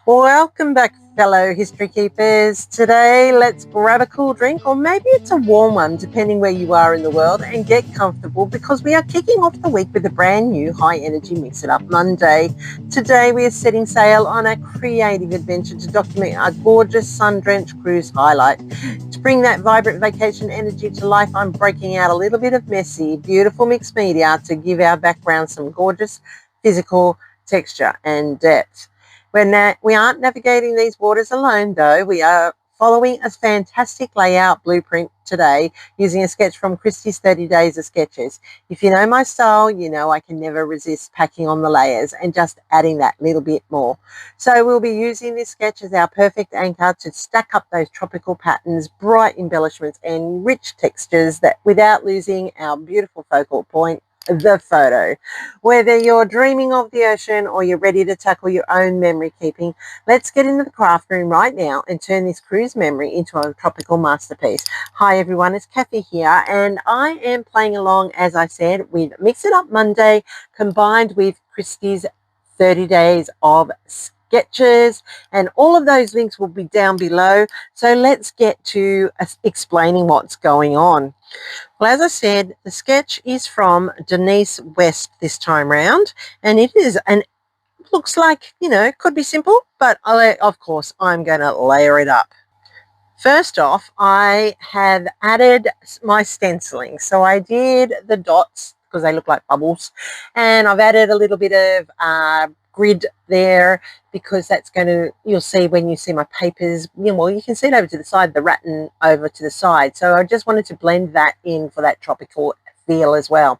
Welcome back, fellow history keepers. Today, let's grab a cool drink, or maybe it's a warm one, depending where you are in the world, and get comfortable because we are kicking off the week with a brand new high energy Mix It Up Monday. Today, we are setting sail on a creative adventure to document our gorgeous sun drenched cruise highlight. To bring that vibrant vacation energy to life, I'm breaking out a little bit of messy, beautiful mixed media to give our background some gorgeous physical texture and depth. We aren't navigating these waters alone, though. We are following a fantastic layout blueprint today using a sketch from Christy's 30 Days of Sketches. If you know my style, you know I can never resist packing on the layers and just adding that little bit more. So we'll be using this sketch as our perfect anchor to stack up those tropical patterns, bright embellishments and rich textures that without losing our beautiful focal point, the photo. Whether you're dreaming of the ocean or you're ready to tackle your own memory keeping, let's get into the craft room right now and turn this cruise memory into a tropical masterpiece. Hi everyone, it's Kathy here, and I am playing along, as I said, with Mix It Up Monday combined with Christy's 30 Days of Sketches, and all of those links will be down below. So let's get to explaining what's going on. Well, as I said, the sketch is from Denise West this time round, and it is looks like, could be simple, but of course I'm going to layer it up. First off, I have added my stenciling. So I did the dots because they look like bubbles, and I've added a little bit of grid there because that's going to, you'll see when you see my papers, you can see it over to the side, the rattan over to the side. So I just wanted to blend that in for that tropical feel as well.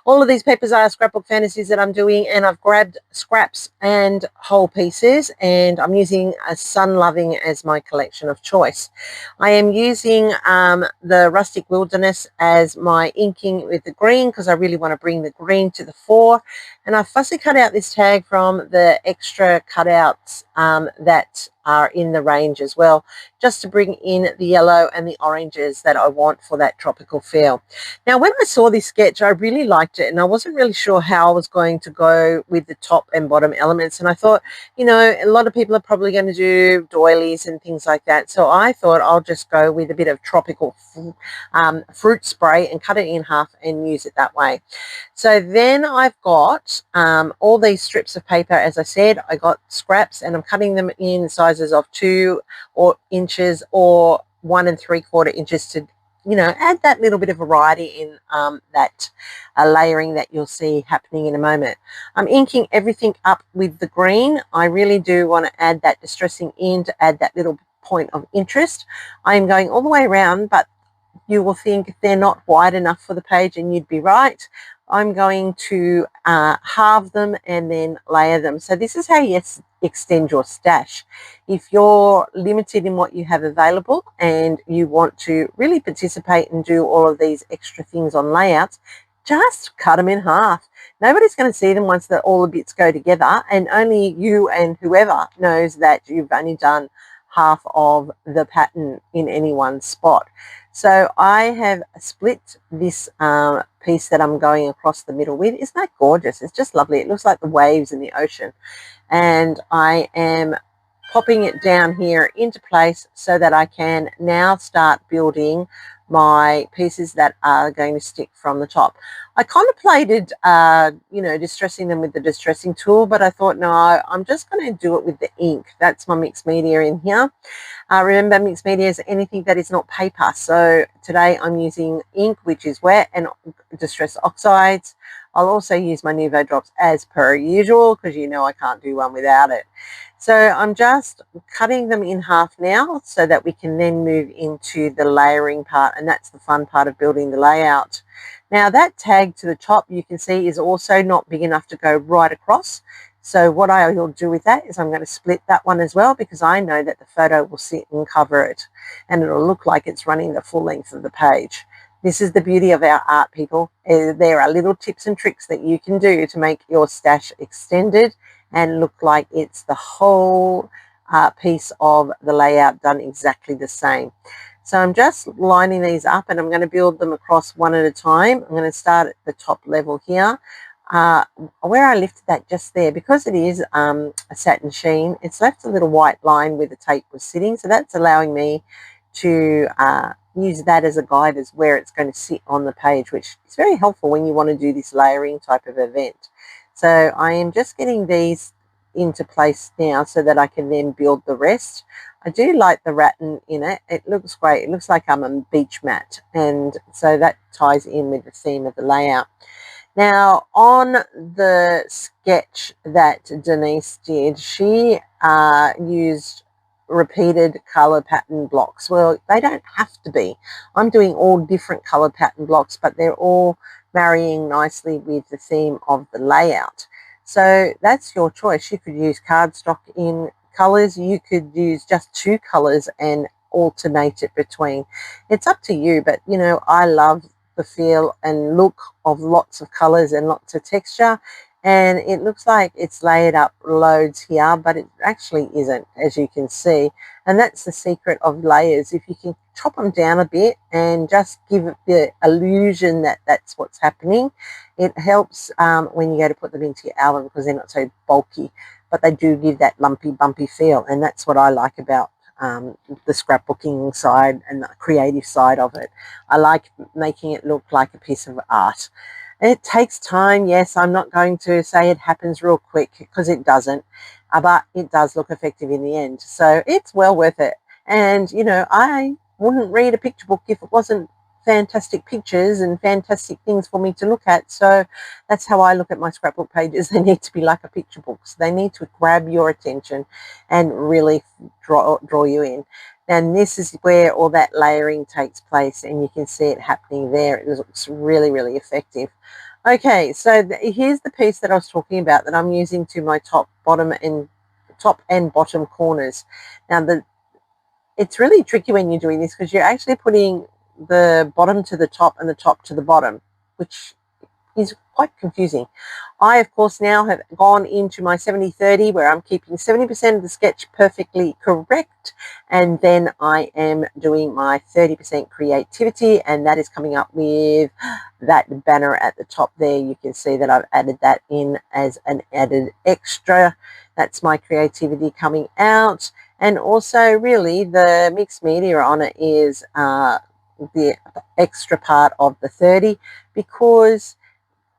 All of these papers are scrapbook fantasies that I'm doing, and I've grabbed scraps and whole pieces, and I'm using a Sun Loving as my collection of choice. I am using the Rustic Wilderness as my inking with the green because I really want to bring the green to the fore, and I fussy cut out this tag from the extra cutouts that are in the range as well, just to bring in the yellow and the oranges that I want for that tropical feel. Now, when I saw this sketch, I really liked it, and I wasn't really sure how I was going to go with the top and bottom elements, and I thought, a lot of people are probably going to do doilies and things like that, so I thought I'll just go with a bit of tropical fruit spray and cut it in half and use it that way. So then I've got all these strips of paper. As I said, I got scraps, and I'm cutting them in sizes of 2 inches or 1 3/4 inches to add that little bit of variety in that layering that you'll see happening in a moment. I'm inking everything up with the green. I really do want to add that distressing in to add that little point of interest. I am going all the way around, but you will think they're not wide enough for the page, and you'd be right. I'm going to halve them and then layer them. So this is how you extend your stash. If you're limited in what you have available and you want to really participate and do all of these extra things on layouts, just cut them in half. Nobody's going to see them once all the bits go together, and only you and whoever knows that you've only done half of the pattern in any one spot. So I have split this piece that I'm going across the middle with. Isn't that gorgeous? It's just lovely. It looks like the waves in the ocean. And I am popping it down here into place so that I can now start building my pieces that are going to stick from the top. I contemplated, distressing them with the distressing tool, but I thought, no, I'm just going to do it with the ink. That's my mixed media in here. Remember, mixed media is anything that is not paper. So today I'm using ink, which is wet, and distress oxides. I'll also use my Nuvo drops as per usual because I can't do one without it. So I'm just cutting them in half now so that we can then move into the layering part, and that's the fun part of building the layout. Now that tag to the top, you can see, is also not big enough to go right across. So what I will do with that is I'm going to split that one as well, because I know that the photo will sit and cover it, and it'll look like it's running the full length of the page. This is the beauty of our art, people. There are little tips and tricks that you can do to make your stash extended and look like it's the whole piece of the layout done exactly the same. So I'm just lining these up, and I'm going to build them across one at a time. I'm going to start at the top level here. where I lifted that just there, because it is a satin sheen, it's left a little white line where the tape was sitting, so that's allowing me to use that as a guide as where it's going to sit on the page, which is very helpful when you want to do this layering type of event. So I am just getting these into place now so that I can then build the rest. I do like the rattan in it. It looks great. It looks like I'm a beach mat, and so that ties in with the theme of the layout. Now, on the sketch that Denise did, she used repeated color pattern blocks. Well, they don't have to be. I'm doing all different color pattern blocks, but they're all marrying nicely with the theme of the layout. So that's your choice. You could use cardstock in colors. You could use just two colors and alternate it between. It's up to you, but you know, I love the feel and look of lots of colors and lots of texture, and it looks like it's laid up loads here, but it actually isn't, as you can see. And that's the secret of layers. If you can chop them down a bit and just give it the illusion that that's what's happening, it helps when you go to put them into your album, because they're not so bulky, but they do give that lumpy bumpy feel, and that's what I like about the scrapbooking side and the creative side of it. I like making it look like a piece of art. It takes time. Yes, I'm not going to say it happens real quick, because it doesn't, but it does look effective in the end. So it's well worth it. And, you know, I wouldn't read a picture book if it wasn't fantastic pictures and fantastic things for me to look at. So that's how I look at my scrapbook pages. They need to be like a picture book. So they need to grab your attention and really draw you in. And this is where all that layering takes place, and you can see it happening there. It looks really, really effective. Okay, so here's the piece that I was talking about that I'm using to my top and bottom corners. Now, it's really tricky when you're doing this, because you're actually putting the bottom to the top and the top to the bottom, which is quite confusing. I, of course, now have gone into my 70-30, where I'm keeping 70% of the sketch perfectly correct, and then I am doing my 30% creativity, and that is coming up with that banner at the top there. You can see that I've added that in as an added extra. That's my creativity coming out. And also, really, the mixed media on it is the extra part of the 30, because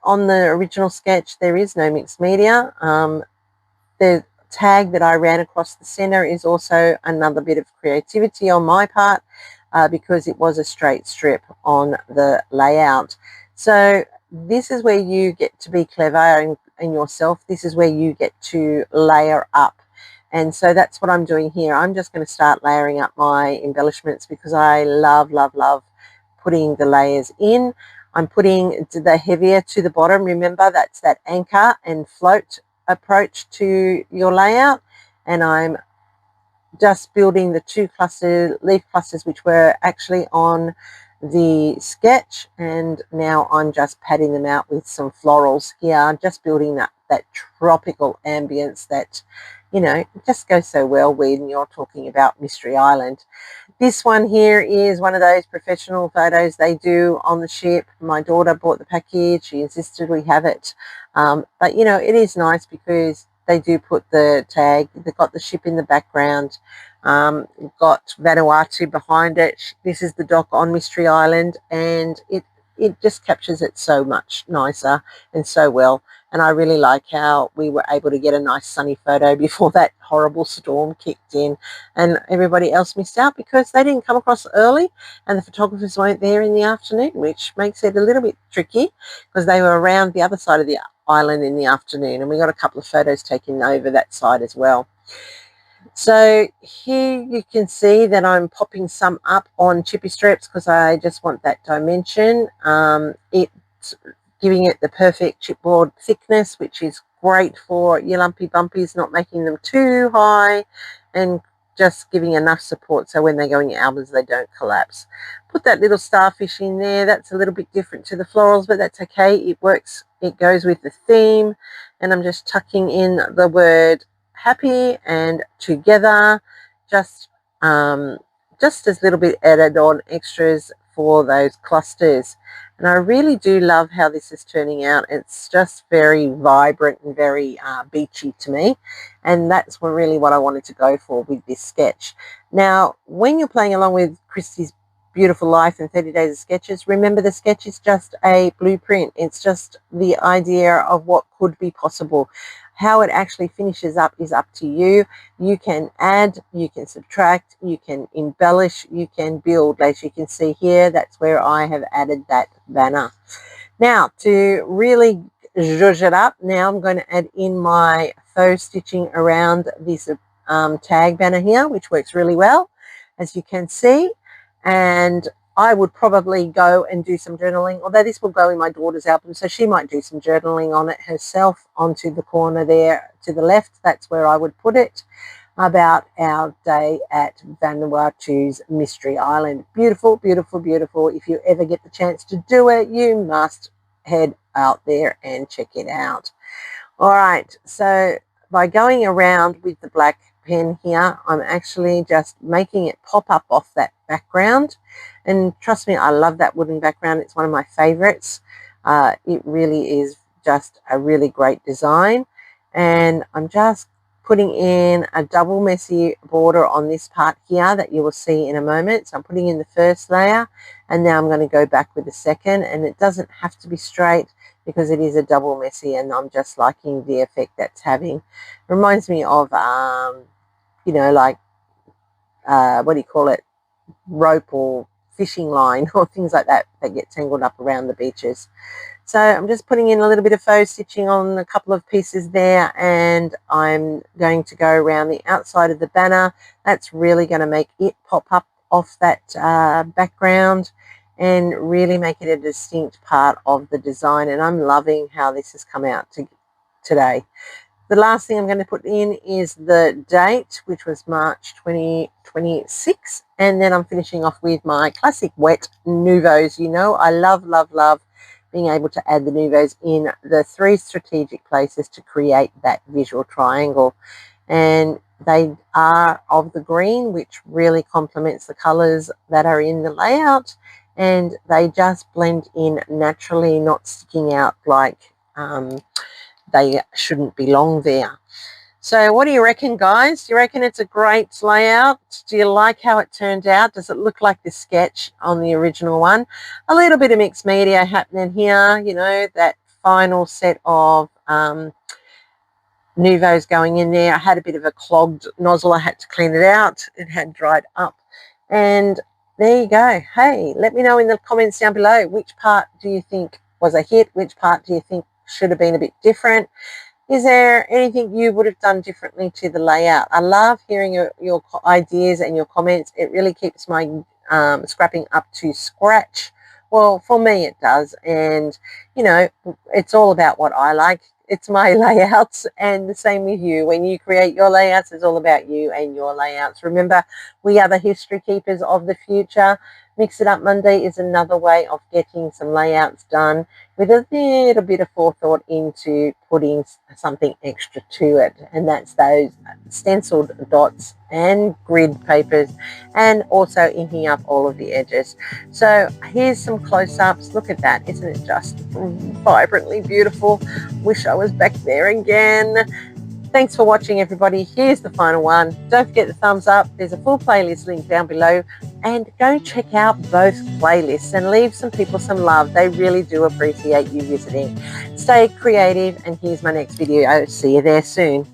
on the original sketch there is no mixed media. The tag that I ran across the center is also another bit of creativity on my part, because it was a straight strip on the layout. So this is where you get to be clever in yourself. This is where you get to layer up. And so that's what I'm doing here. I'm just going to start layering up my embellishments, because I love, love, love putting the layers in. I'm putting the heavier to the bottom. Remember, that's that anchor and float approach to your layout. And I'm just building the two leaf clusters, which were actually on the sketch. And now I'm just padding them out with some florals here, just building that tropical ambience that, you know, just goes so well when you're talking about Mystery Island. This one here is one of those professional photos they do on the ship. My daughter bought the package. She insisted we have it. But, you know, it is nice because they do put the tag. They've got the ship in the background. We've got Vanuatu behind it. This is the dock on Mystery Island, and it just captures it so much nicer and so well. And I really like how we were able to get a nice sunny photo before that horrible storm kicked in, and everybody else missed out because they didn't come across early and the photographers weren't there in the afternoon, which makes it a little bit tricky, because they were around the other side of the island in the afternoon, and we got a couple of photos taken over that side as well. So here you can see that I'm popping some up on chippy strips, because I just want that dimension. It's giving it the perfect chipboard thickness, which is great for your lumpy bumpies, not making them too high, and just giving enough support so when they go in your albums they don't collapse. Put that little starfish in there. That's a little bit different to the florals, but that's okay. It works. It goes with the theme. And I'm just tucking in the word happy and together, just as little bit added on extras for those clusters. And I really do love how this is turning out. It's just very vibrant and very beachy to me. And that's really what I wanted to go for with this sketch. Now, when you're playing along with Christy's Beautiful Life and 30 Days of Sketches, remember the sketch is just a blueprint. It's just the idea of what could be possible. How it actually finishes up is up to you. You can add, you can subtract, you can embellish, you can build. As you can see here, that's where I have added that banner. Now, to really zhuzh it up, now I'm going to add in my faux stitching around this tag banner here, which works really well, as you can see. And I would probably go and do some journaling, although this will go in my daughter's album, so she might do some journaling on it herself onto the corner there to the left. That's where I would put it, about our day at Vanuatu's Mystery Island. Beautiful, beautiful, beautiful. If you ever get the chance to do it, you must head out there and check it out. All right, so by going around with the black pen here, I'm actually just making it pop up off that background. And trust me, I love that wooden background. It's one of my favorites. It really is just a really great design. And I'm just putting in a double messy border on this part here that you will see in a moment. So I'm putting in the first layer, and now I'm going to go back with the second, and it doesn't have to be straight because it is a double messy, and I'm just liking the effect that's having. It reminds me of you know, like what do you call it, rope or fishing line or things like that that get tangled up around the beaches. So I'm just putting in a little bit of faux stitching on a couple of pieces there, and I'm going to go around the outside of the banner. That's really going to make it pop up off that background and really make it a distinct part of the design. And I'm loving how this has come out today. The last thing I'm going to put in is the date, which was March 2026. And then I'm finishing off with my classic wet Nouveaux. You know, I love, love, love being able to add the Nouveaux in the 3 strategic places to create that visual triangle. And they are of the green, which really complements the colors that are in the layout. And they just blend in naturally, not sticking out like they shouldn't belong there. So what do you reckon, guys? Do you reckon it's a great layout? Do you like how it turned out? Does it look like the sketch on the original one? A little bit of mixed media happening here, you know, that final set of Nouveaux going in there. I had a bit of a clogged nozzle. I had to clean it out. It had dried up. And there you go. Hey, let me know in the comments down below, which part do you think was a hit? Which part do you think should have been a bit different? Is there anything you would have done differently to the layout? I love hearing your ideas and your comments. It really keeps my scrapping up to scratch. Well, for me it does. And, you know, it's all about what I like. It's my layouts, and the same with you. When you create your layouts, it's all about you and your layouts. Remember, we are the history keepers of the future. Mix It Up Monday is another way of getting some layouts done with a little bit of forethought into putting something extra to it. And that's those stenciled dots and grid papers, and also inking up all of the edges. So here's some close-ups. Look at that. Isn't it just vibrantly beautiful? Wish I was back there again. Thanks for watching, everybody. Here's the final one. Don't forget the thumbs up. There's a full playlist link down below, and go check out both playlists and leave some people some love. They really do appreciate you visiting. Stay creative, and here's my next video. See you there soon.